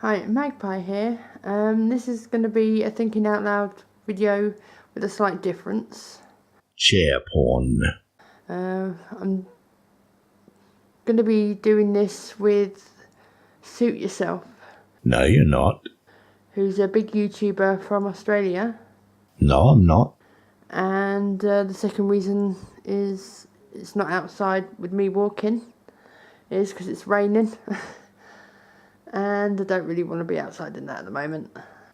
Hi, Magpie here. This is going to be a thinking out loud video with a slight difference. Chair porn. I'm going to be doing this with Suit Yourself. No, you're not. Who's a big YouTuber from Australia. No, I'm not. And the second reason is it's not outside with me walking. Is because it's raining. And I don't really want to be outside in that at the moment.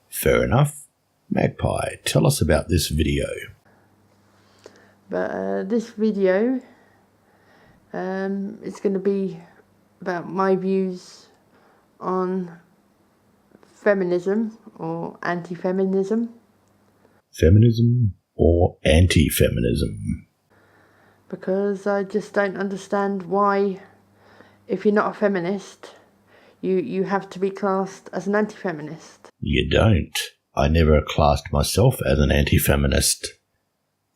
Fair enough. Magpie, tell us about this video. But this video is going to be about my views on feminism or anti-feminism. Feminism or anti-feminism? Because I just don't understand why, if you're not a feminist, you have to be classed as an anti-feminist. You don't. I never classed myself as an anti-feminist.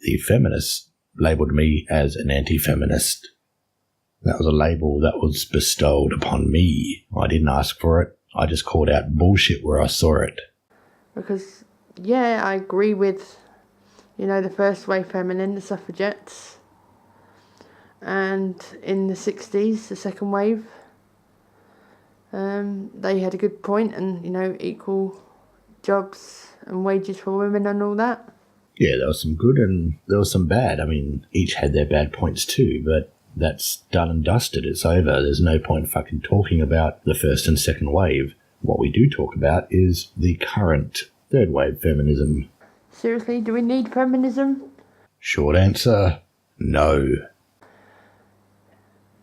The feminists labelled me as an anti-feminist. That was a label that was bestowed upon me. I didn't ask for it. I just called out bullshit where I saw it. Because, yeah, I agree with, the first wave feminine, the suffragettes. And in the 60s, the second wave, they had a good point, and, equal jobs and wages for women and all that. Yeah, there was some good and there was some bad. I mean, each had their bad points too, but that's done and dusted. It's over. There's no point fucking talking about the first and second wave. What we do talk about is the current third wave feminism. Seriously, do we need feminism? Short answer, no.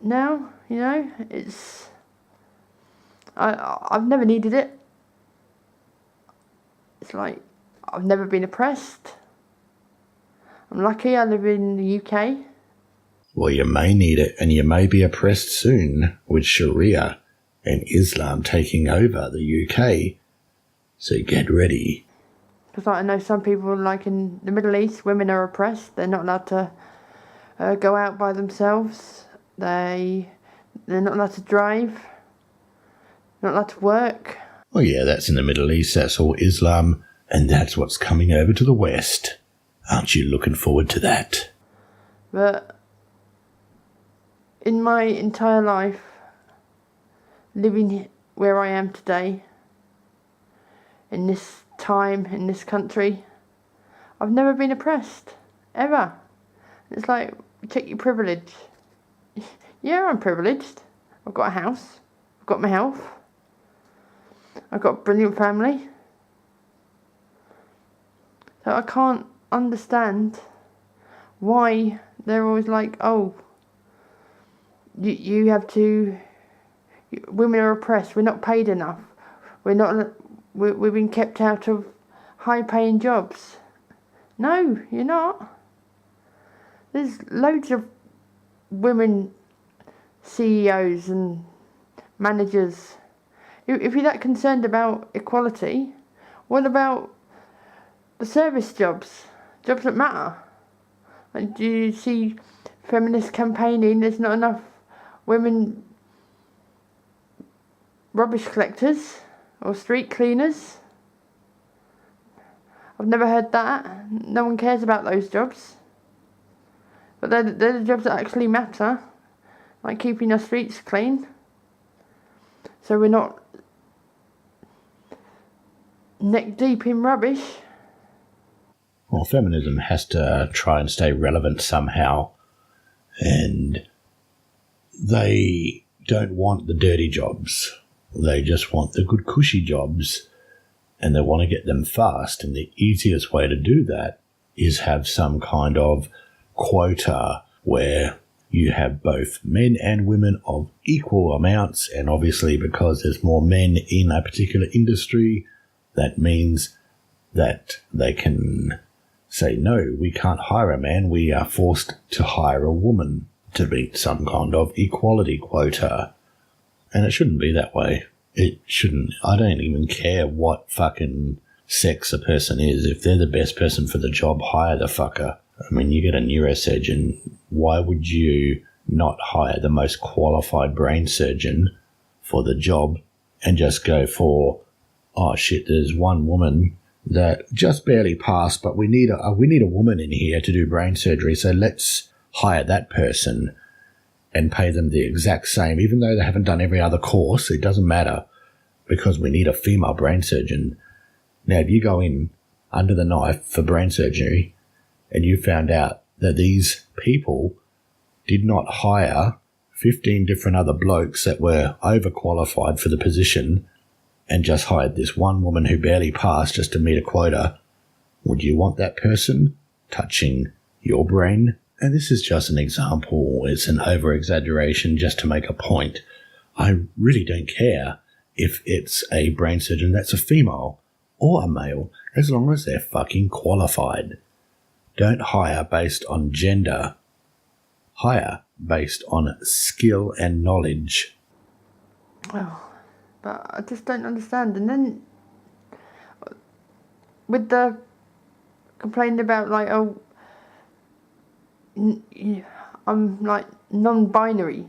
No, it's... I've never needed it. It's like, I've never been oppressed. I'm lucky I live in the UK. Well, you may need it, and you may be oppressed soon with Sharia and Islam taking over the UK. So get ready. Because I know some people, like in the Middle East, women are oppressed. They're not allowed to go out by themselves. They're not allowed to drive. Not allowed to work. Well, yeah, that's in the Middle East. That's all Islam, and that's what's coming over to the West. Aren't you looking forward to that? But in my entire life, living where I am today, in this time, in this country, I've never been oppressed. Ever. It's like, check your privilege. Yeah, I'm privileged. I've got a house. I've got my health. I've got a brilliant family. So I can't understand why they're always like, oh, you have to, women are oppressed, we're not paid enough, we've been kept out of high paying jobs. No, you're not. There's loads of women CEOs and managers. If you're that concerned about equality, what about the service jobs? Jobs that matter. Like, do you see feminist campaigning? There's not enough women rubbish collectors or street cleaners. I've never heard that. No one cares about those jobs. But they're the jobs that actually matter. Like keeping our streets clean. So we're not neck deep in rubbish. Well, feminism has to try and stay relevant somehow. And they don't want the dirty jobs. They just want the good cushy jobs. And they want to get them fast. And the easiest way to do that is have some kind of quota where you have both men and women of equal amounts. And obviously because there's more men in a particular industry, that means that they can say, no, we can't hire a man. We are forced to hire a woman to meet some kind of equality quota. And it shouldn't be that way. It shouldn't. I don't even care what fucking sex a person is. If they're the best person for the job, hire the fucker. I mean, you get a neurosurgeon. Why would you not hire the most qualified brain surgeon for the job and just go for, oh shit, there's one woman that just barely passed, but we need a woman in here to do brain surgery, so let's hire that person and pay them the exact same, even though they haven't done every other course. It doesn't matter, because we need a female brain surgeon. Now, if you go in under the knife for brain surgery and you found out that these people did not hire 15 different other blokes that were overqualified for the position and just hired this one woman who barely passed just to meet a quota, would you want that person touching your brain? And this is just an example. It's an over-exaggeration just to make a point. I really don't care if it's a brain surgeon that's a female or a male, as long as they're fucking qualified. Don't hire based on gender. Hire based on skill and knowledge. Oh, but I just don't understand. And then with the complaining about like, oh, I'm like non-binary.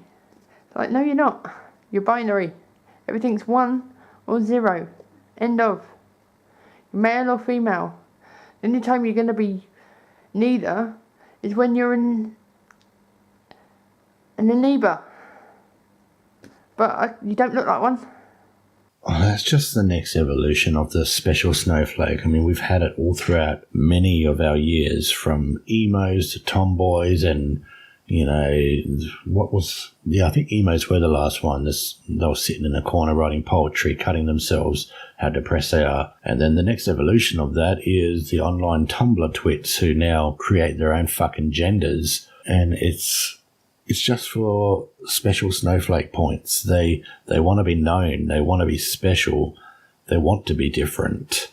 Like, no, you're not. You're binary. Everything's 1 or 0. End of. Male or female. The only time you're going to be neither is when you're an amoeba. But you don't look like one. Oh, that's just the next evolution of the special snowflake. I mean, we've had it all throughout many of our years, from emos to tomboys and, you know, I think emos were the last one. They were sitting in a corner writing poetry, cutting themselves, how depressed they are. And then the next evolution of that is the online Tumblr twits who now create their own fucking genders. And it's just for special snowflake points. They want to be known. They want to be special. They want to be different.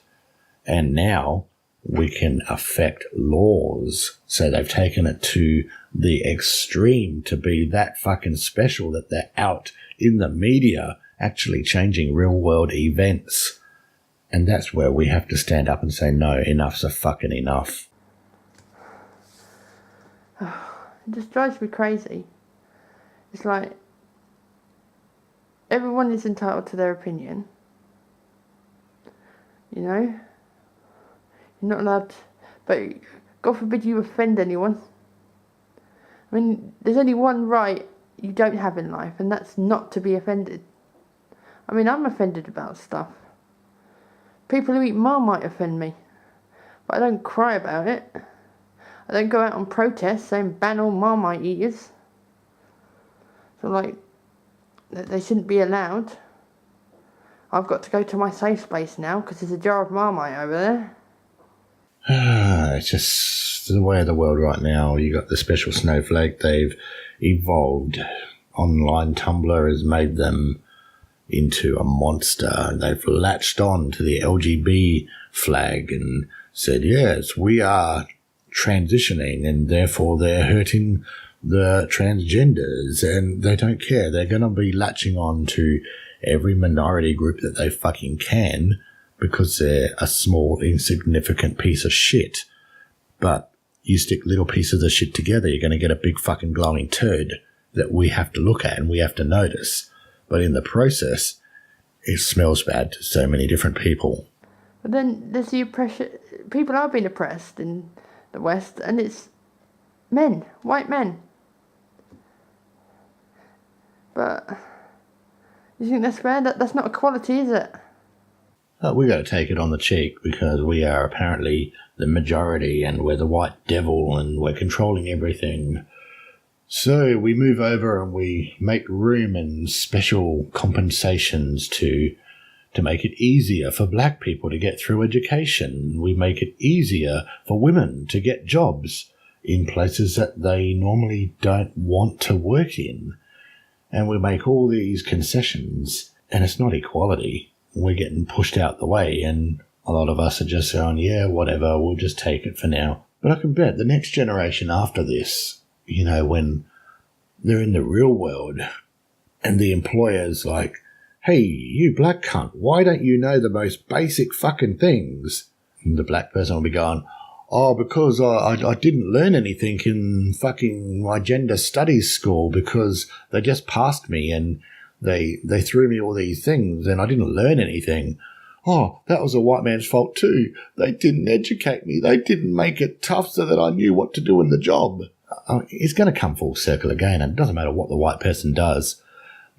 And now we can affect laws. So they've taken it to the extreme to be that fucking special that they're out in the media actually changing real world events. And that's where we have to stand up and say, no, enough's a fucking enough. It just drives me crazy. It's like everyone is entitled to their opinion. You know? You're not allowed to, but God forbid you offend anyone. I mean, there's only one right you don't have in life, and that's not to be offended. I mean, I'm offended about stuff. People who eat Marmite offend me, but I don't cry about it. I don't go out on protest saying ban all Marmite eaters. So, like, they shouldn't be allowed. I've got to go to my safe space now because there's a jar of Marmite over there. It's just the way of the world right now. You got the special snowflake. They've evolved. Online Tumblr has made them into a monster. They've latched on to the LGB flag and said, yes, we are transitioning, and therefore they're hurting the transgenders, and they don't care. They're going to be latching on to every minority group that they fucking can because they're a small, insignificant piece of shit. But you stick little pieces of shit together, you're going to get a big fucking glowing turd that we have to look at and we have to notice. But in the process, it smells bad to so many different people. But then there's the oppression. People are being oppressed in the West, and it's men, white men. But you think that's fair? That's not equality, is it? We got to take it on the cheek because we are apparently the majority and we're the white devil and we're controlling everything. So we move over and we make room and special compensations to make it easier for black people to get through education. We make it easier for women to get jobs in places that they normally don't want to work in. And we make all these concessions, and it's not equality. We're getting pushed out the way, and a lot of us are just going, yeah, whatever, we'll just take it for now. But I can bet the next generation after this, you know, when they're in the real world and the employer's like, hey, you black cunt, why don't you know the most basic fucking things? And the black person will be going, oh, because I didn't learn anything in fucking my gender studies school because they just passed me and They threw me all these things and I didn't learn anything. Oh, that was a white man's fault too. They didn't educate me. They didn't make it tough so that I knew what to do in the job. It's going to come full circle again, and it doesn't matter what the white person does.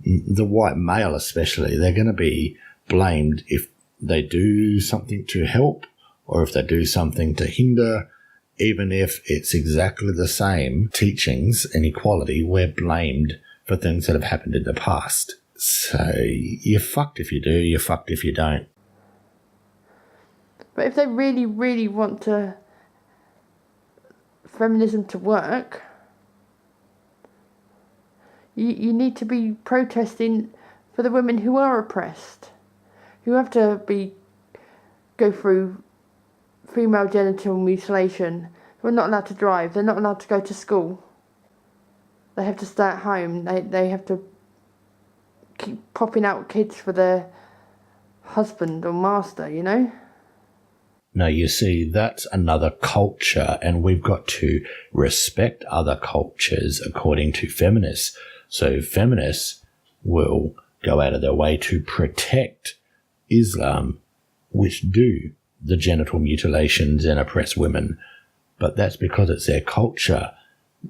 The white male especially, they're going to be blamed if they do something to help or if they do something to hinder. Even if it's exactly the same teachings and equality, we're blamed for things that have happened in the past. So you're fucked if you do, you're fucked if you don't. But if they really, really want feminism to work, you need to be protesting for the women who are oppressed, who have to go through female genital mutilation, who are not allowed to drive, they're not allowed to go to school, they have to stay at home, they have to keep popping out kids for their husband or master, you know? No, you see, that's another culture, and we've got to respect other cultures according to feminists. So feminists will go out of their way to protect Islam, which do the genital mutilations and oppress women. But that's because it's their culture.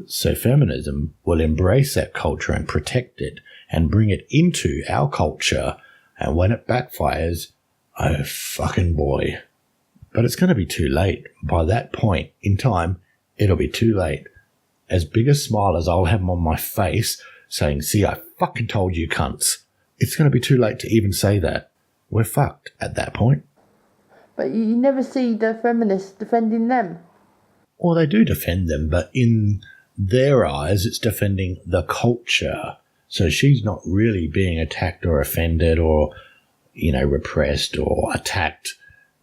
So feminism will embrace that culture and protect it and bring it into our culture. And when it backfires, oh fucking boy. But it's going to be too late. By that point in time, it'll be too late. As big a smile as I'll have on my face saying, see, I fucking told you cunts. It's going to be too late to even say that. We're fucked at that point. But you never see the feminists defending them. Well, they do defend them, but in their eyes, it's defending the culture. So she's not really being attacked or offended or, repressed or attacked.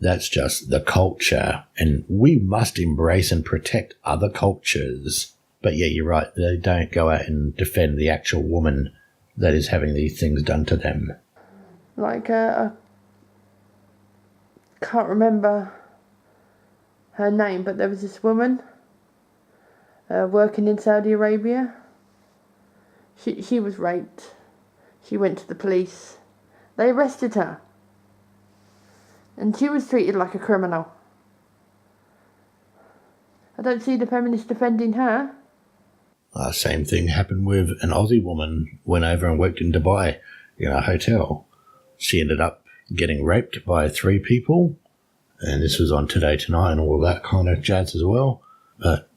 That's just the culture, and we must embrace and protect other cultures. But yeah, you're right, they don't go out and defend the actual woman that is having these things done to them. Like, I can't remember her name, but there was this woman working in Saudi Arabia. She was raped. She went to the police. They arrested her. And she was treated like a criminal. I don't see the feminists defending her. Same thing happened with an Aussie woman went over and worked in Dubai in a hotel. She ended up getting raped by 3 people. And this was on Today Tonight and all that kind of jazz as well. But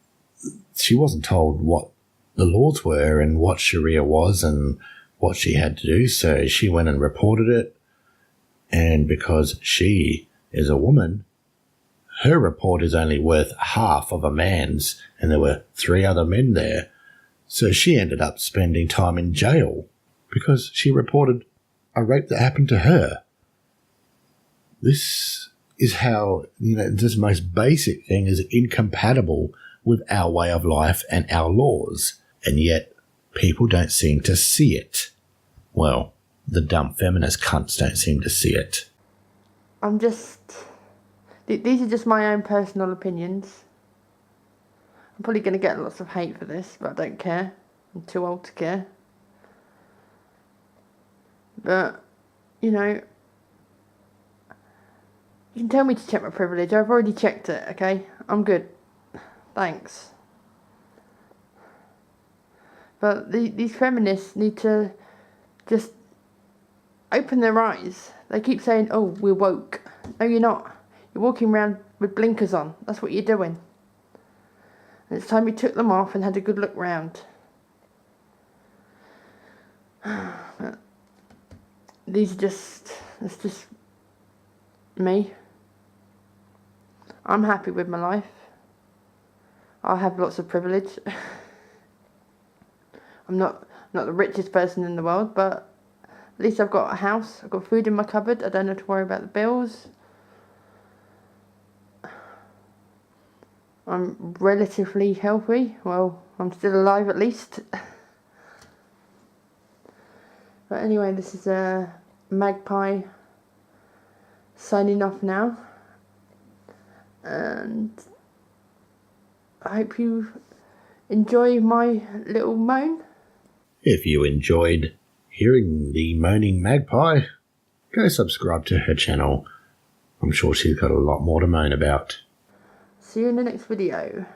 she wasn't told what the laws were and what Sharia was and what she had to do. So she went and reported it. And because she is a woman, her report is only worth half of a man's, and there were 3 other men there. So she ended up spending time in jail because she reported a rape that happened to her. This is how, this most basic thing is incompatible with our way of life and our laws, and yet people don't seem to see it. Well, the dumb feminist cunts don't seem to see it. These are just my own personal opinions. I'm probably going to get lots of hate for this, but I don't care. I'm too old to care. But, you can tell me to check my privilege. I've already checked it, okay? I'm good. Thanks. But these feminists need to just open their eyes. They keep saying, oh, we're woke. No, you're not. You're walking around with blinkers on. That's what you're doing. And it's time you took them off and had a good look round. It's just me. I'm happy with my life. I have lots of privilege. I'm not the richest person in the world, but at least I've got a house, I've got food in my cupboard, I don't have to worry about the bills. I'm relatively healthy. Well, I'm still alive at least. But anyway, this is Magpie signing off now. And I hope you enjoy my little moan. If you enjoyed hearing the moaning magpie, go subscribe to her channel. I'm sure she's got a lot more to moan about. See you in the next video.